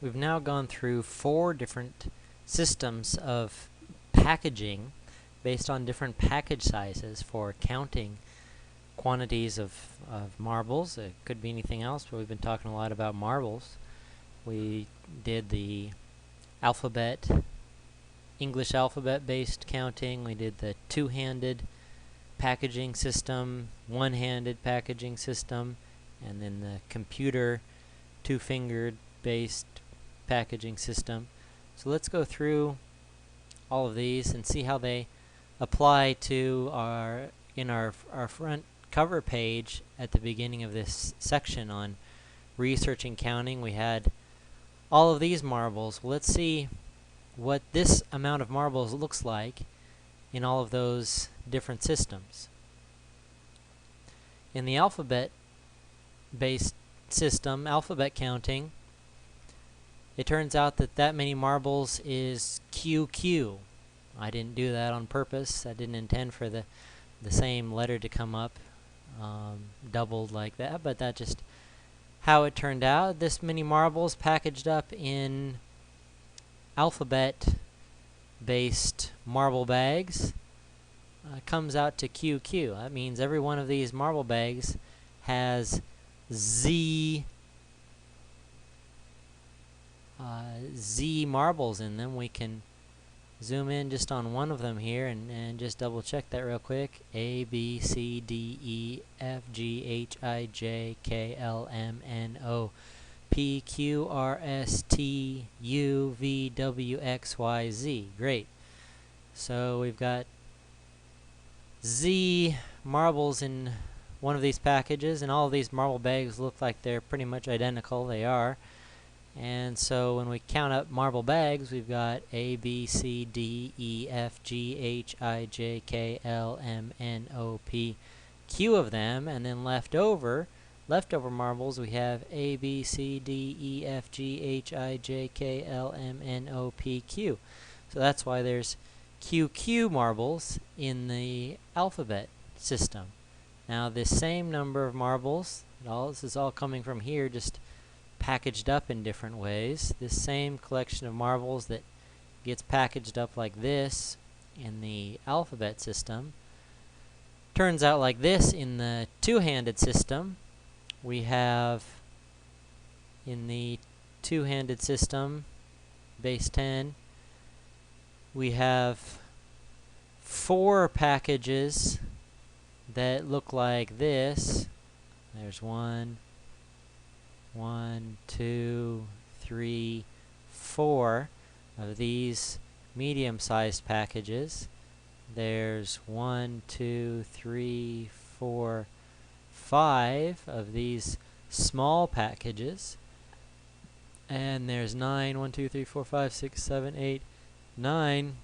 We've now gone through 4 different systems of packaging based on different package sizes for counting quantities of marbles. It could be anything else, but we've been talking a lot about marbles. We did the English alphabet based counting. We did the two-handed packaging system, one-handed packaging system, and then the computer two-fingered based packaging system. So let's go through all of these and see how they apply to our front cover page at the beginning of this section on researching counting. We had all of these marbles. Well, let's see what this amount of marbles looks like in all of those different systems. In the alphabet-based system, alphabet counting, it turns out that many marbles is QQ. I didn't do that on purpose. I didn't intend for the same letter to come up doubled like that, but that's just how it turned out. This many marbles packaged up in alphabet-based marble bags comes out to QQ. That means every one of these marble bags has Z marbles in them. We can zoom in just on one of them here and just double check that real quick. A, B, C, D, E, F, G, H, I, J, K, L, M, N, O, P, Q, R, S, T, U, V, W, X, Y, Z. Great. So we've got Z marbles in one of these packages, and all of these marble bags look like they're pretty much identical. They are. And so when we count up marble bags, we've got A, B, C, D, E, F, G, H, I, J, K, L, M, N, O, P, Q of them, and then leftover marbles, we have A, B, C, D, E, F, G, H, I, J, K, L, M, N, O, P, Q. So that's why there's QQ marbles in the alphabet system. Now this same number of marbles, this is all coming from here, just packaged up in different ways. This same collection of marbles that gets packaged up like this in the alphabet system turns out like this in the two-handed system. We have in the two-handed system, base 10, we have 4 packages that look like this. There's 1, 2, 3, 4 of these medium-sized packages. There's 1, 2, 3, 4, 5 of these small packages. And there's 9, 1, 2, 3, 4, 5, 6, 7, 8, 9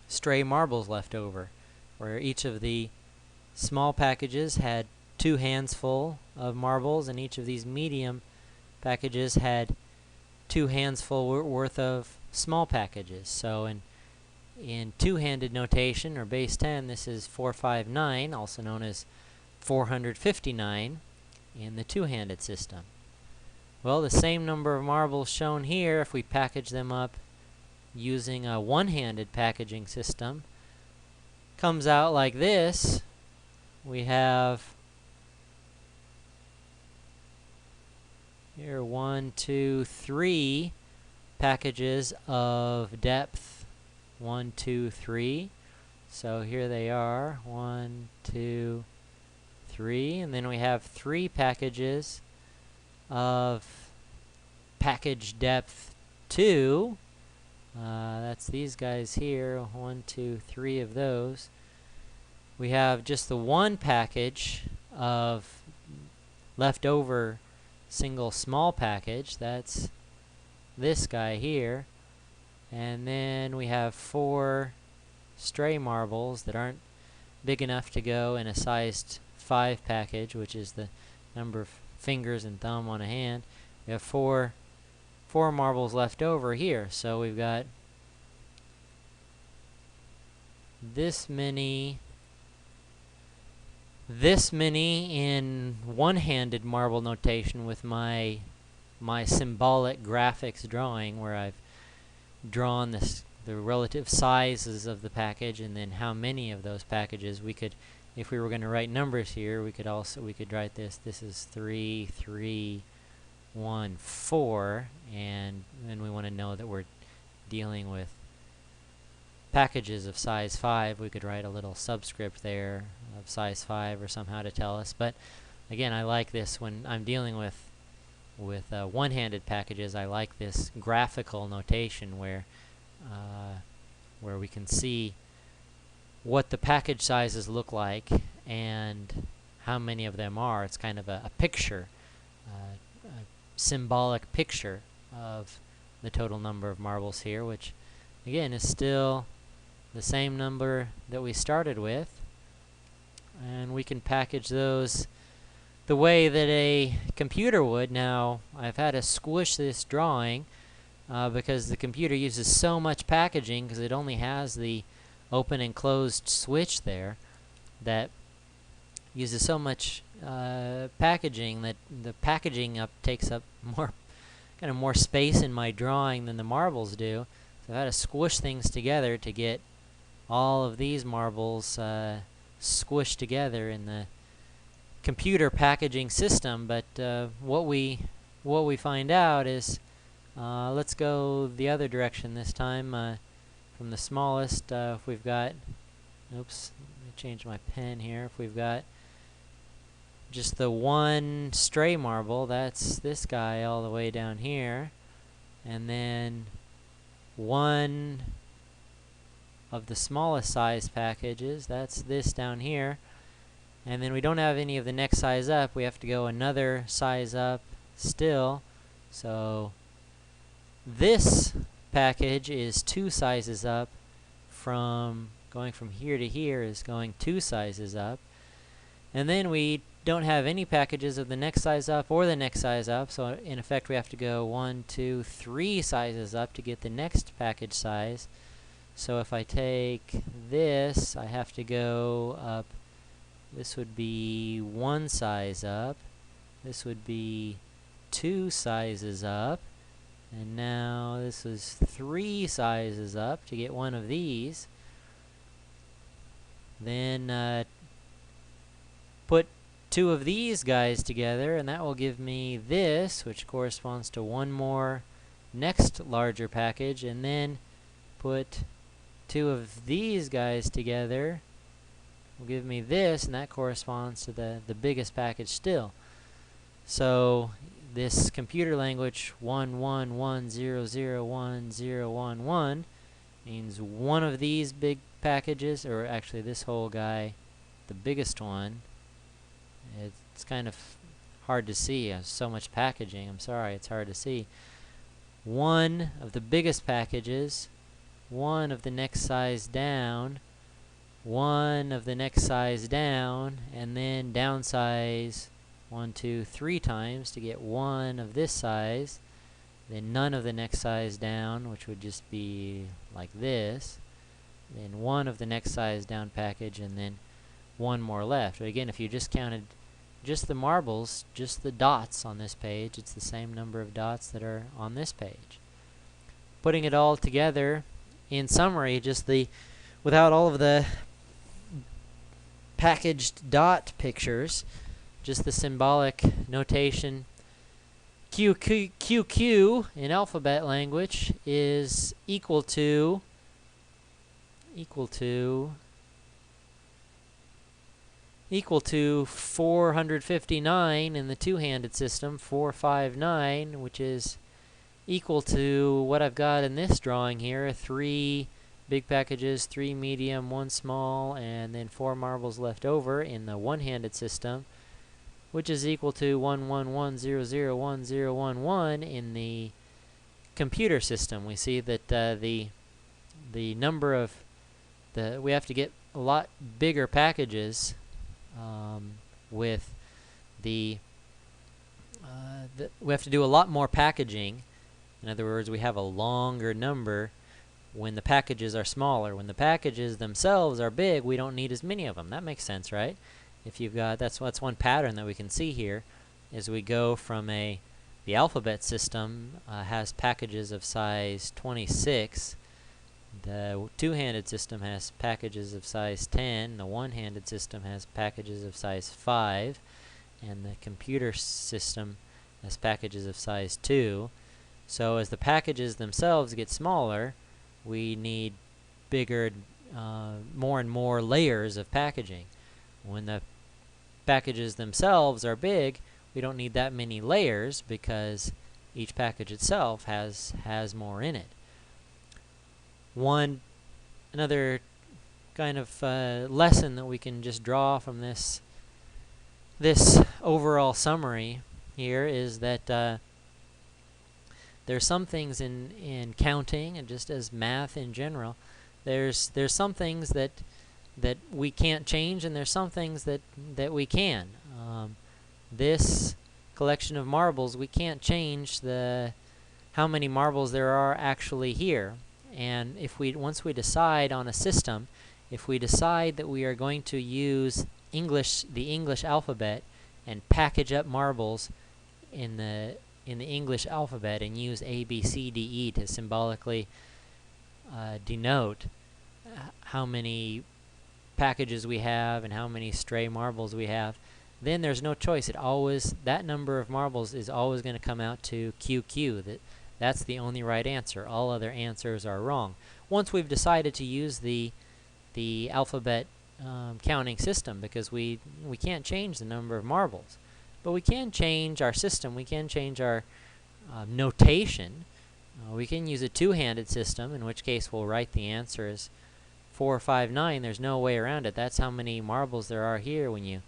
stray marbles left over, where each of the small packages had 2 hands full of marbles, and each of these medium packages had 2 hands full worth of small packages. So in two-handed notation, or base 10, this is 459, also known as 459 in the two-handed system. Well, the same number of marbles shown here, if we package them up using a one-handed packaging system, comes out like this. We have here 1, 2, 3 packages of depth 1, 2, 3. So here they are, 1, 2, 3, and then we have 3 packages of package depth 2. That's these guys here, 1, 2, 3 of those. We have just the one package of leftover single small package. That's this guy here. And then we have 4 stray marbles that aren't big enough to go in a sized 5 package, which is the number of fingers and thumb on a hand. We have 4 marbles left over here. So we've got this many in one-handed marble notation with my my symbolic graphics drawing where I've drawn the relative sizes of the package and then how many of those packages we could, if we were going to write numbers here, we could write this is 3, 3, 1, 4, and then we want to know that we're dealing with packages of size 5. We could write a little subscript there of size 5 or somehow to tell us. But again, I like this when I'm dealing with one-handed packages. I like this graphical notation where we can see what the package sizes look like and how many of them are. It's kind of a picture, a symbolic picture of the total number of marbles here, which again is still the same number that we started with. And we can package those the way that a computer would. Now, I've had to squish this drawing because the computer uses so much packaging because it only has the open and closed switch there that uses so much packaging that the packaging takes up more space in my drawing than the marbles do. So I've had to squish things together to get all of these marbles squished together in the computer packaging system. But what we find out is, let's go the other direction this time. From the smallest, if we've got, oops, let me change my pen here. If we've got just the one stray marble, that's this guy all the way down here, and then one of the smallest size packages, that's this down here, and then we don't have any of the next size up. We have to go another size up still. So this package is 2 sizes up. From going from here to here is going 2 sizes up, and then we don't have any packages of the next size up or the next size up, so in effect we have to go 1, 2, 3 sizes up to get the next package size. So if I take this, I have to go up, this would be 1 size up, this would be 2 sizes up, and now this is 3 sizes up to get one of these. Then put 2 of these guys together, and that will give me this, which corresponds to one more next larger package, and then put 2 of these guys together will give me this, and that corresponds to the biggest package still. So this computer language 1110010111 means one of these big packages, or actually this whole guy, the biggest one. It's kind of hard to see. There's so much packaging. I'm sorry, it's hard to see. One of the biggest packages, one of the next size down, one of the next size down, and then downsize 1, 2, 3 times to get one of this size, then none of the next size down, which would just be like this, then one of the next size down package, and then one more left. But again, if you just counted just the marbles, just the dots on this page, it's the same number of dots that are on this page. Putting it all together, in summary, just without all of the packaged dot pictures, just the symbolic notation, QQ in alphabet language is equal to 459 in the two-handed system, 459, which is equal to what I've got in this drawing here, 3 big packages, 3 medium, 1 small, and then 4 marbles left over in the one-handed system, which is equal to 1110010111 in the computer system. We see that the number of we have to get a lot bigger packages with we have to do a lot more packaging. In other words, we have a longer number when the packages are smaller. When the packages themselves are big, we don't need as many of them. That makes sense, right? If you've got, that's one pattern that we can see here, is we go from a the alphabet system has packages of size 26. The two-handed system has packages of size 10. The one-handed system has packages of size 5. And the computer system has packages of size 2. So as the packages themselves get smaller, we need bigger, more and more layers of packaging. When the packages themselves are big, we don't need that many layers because each package itself has more in it. Another kind of lesson that we can just draw from this overall summary here is that there's some things in counting, and just as math in general, there's some things that we can't change, and there's some things that we can. This collection of marbles, we can't change how many marbles there are actually here. And once we decide on a system, if we decide that we are going to use the English alphabet and package up marbles in the English alphabet and use A, B, C, D, E to symbolically denote how many packages we have and how many stray marbles we have, then there's no choice. That number of marbles is always going to come out to QQ. That's the only right answer. All other answers are wrong. Once we've decided to use the alphabet counting system, because we can't change the number of marbles, but we can change our system. We can change our notation. We can use a two-handed system, in which case we'll write the answer as 459. There's no way around it. That's how many marbles there are here. When you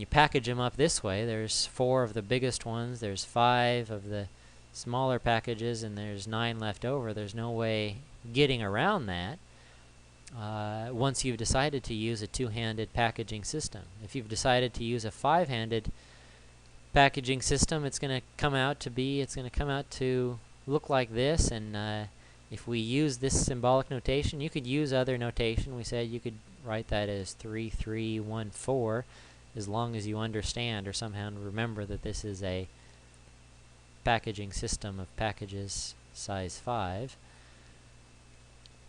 package them up this way, there's 4 of the biggest ones, there's 5 of the smaller packages, and there's 9 left over. There's no way getting around that once you've decided to use a two-handed packaging system. If you've decided to use a 5-handed packaging system, it's going to come out to look like this. And if we use this symbolic notation, you could use other notation. We said you could write that as 3314, as long as you understand or somehow remember that this is a packaging system of packages size 5.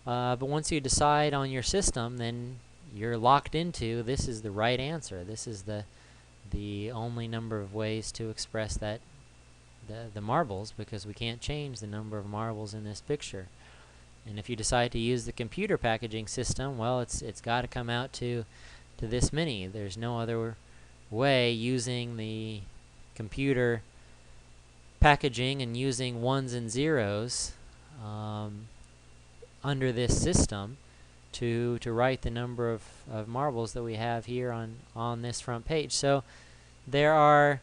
But once you decide on your system, then you're locked into this is the right answer. This is the only number of ways to express the marbles, because we can't change the number of marbles in this picture. And if you decide to use the computer packaging system, well, it's got to come out to this many. There's no other way, using the computer packaging and using ones and zeros under this system to write the number of marbles that we have here on this front page. So there are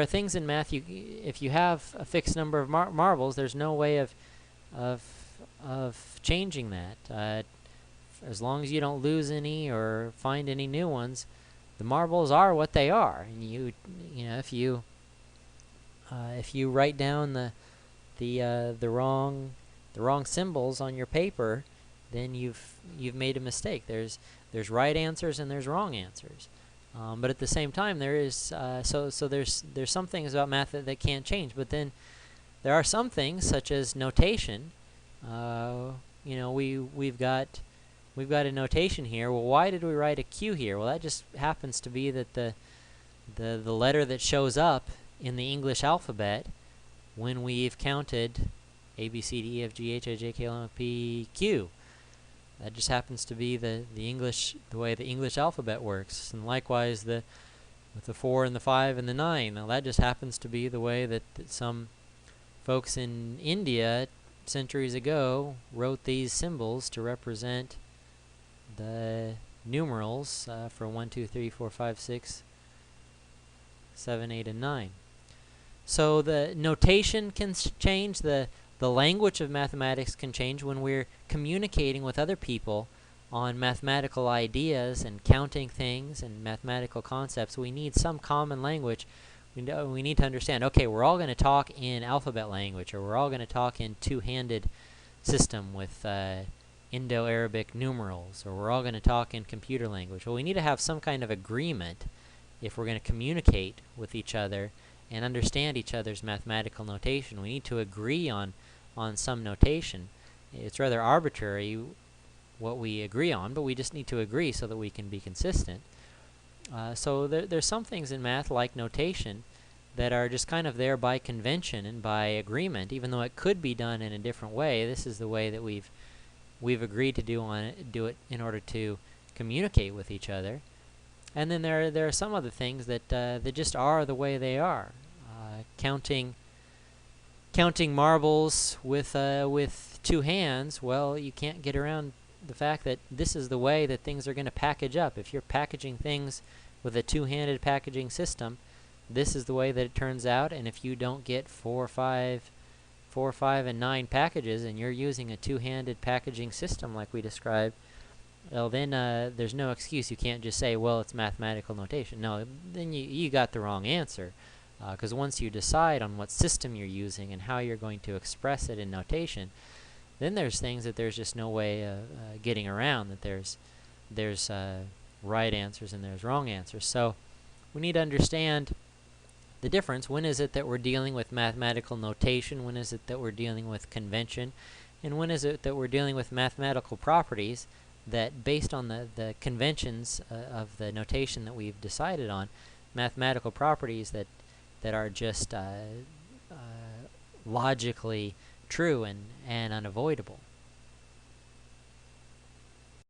things in math, if you have a fixed number of marbles, there's no way of changing that. As long as you don't lose any or find any new ones, the marbles are what they are. And if you write down the wrong symbols on your paper, then you've made a mistake. There's right answers and there's wrong answers. But at the same time, there is there's some things about math that can't change. But then there are some things, such as notation. We've got a notation here. Well, why did we write a Q here? Well, that just happens to be that the letter that shows up in the English alphabet when we've counted A, B, C, D, E, F, G, H, I, J, K, L, M, N, P, Q. That just happens to be the way the English alphabet works. And likewise, with the 4 and the 5 and the 9. Now that just happens to be the way that some folks in India centuries ago wrote these symbols to represent the numerals for 1, 2, 3, 4, 5, 6, 7, 8, and 9. So the notation can change. The language of mathematics can change when we're communicating with other people on mathematical ideas and counting things and mathematical concepts. We need some common language. We need to understand, okay, we're all going to talk in alphabet language, or we're all going to talk in two-handed system with Indo-Arabic numerals, or we're all going to talk in computer language. Well, we need to have some kind of agreement if we're going to communicate with each other and understand each other's mathematical notation. We need to agree on some notation. It's rather arbitrary what we agree on, but we just need to agree so that we can be consistent. So there's some things in math, like notation, that are just kind of there by convention and by agreement, even though it could be done in a different way. This is the way that we've agreed to do it in order to communicate with each other. And then there are some other things that that just are the way they are. Counting marbles with two hands, well, you can't get around the fact that this is the way that things are going to package up. If you're packaging things with a two-handed packaging system, this is the way that it turns out. And if you don't get 4, 5, and 9 packages, and you're using a two-handed packaging system like we described, well, then there's no excuse. You can't just say, well, it's mathematical notation. No, then you got the wrong answer. Because once you decide on what system you're using and how you're going to express it in notation, then there's things that there's just no way getting around, that there's right answers and there's wrong answers. So we need to understand the difference. When is it that we're dealing with mathematical notation? When is it that we're dealing with convention? And when is it that we're dealing with mathematical properties that, based on the conventions of the notation that we've decided on, mathematical properties that are just logically true and unavoidable.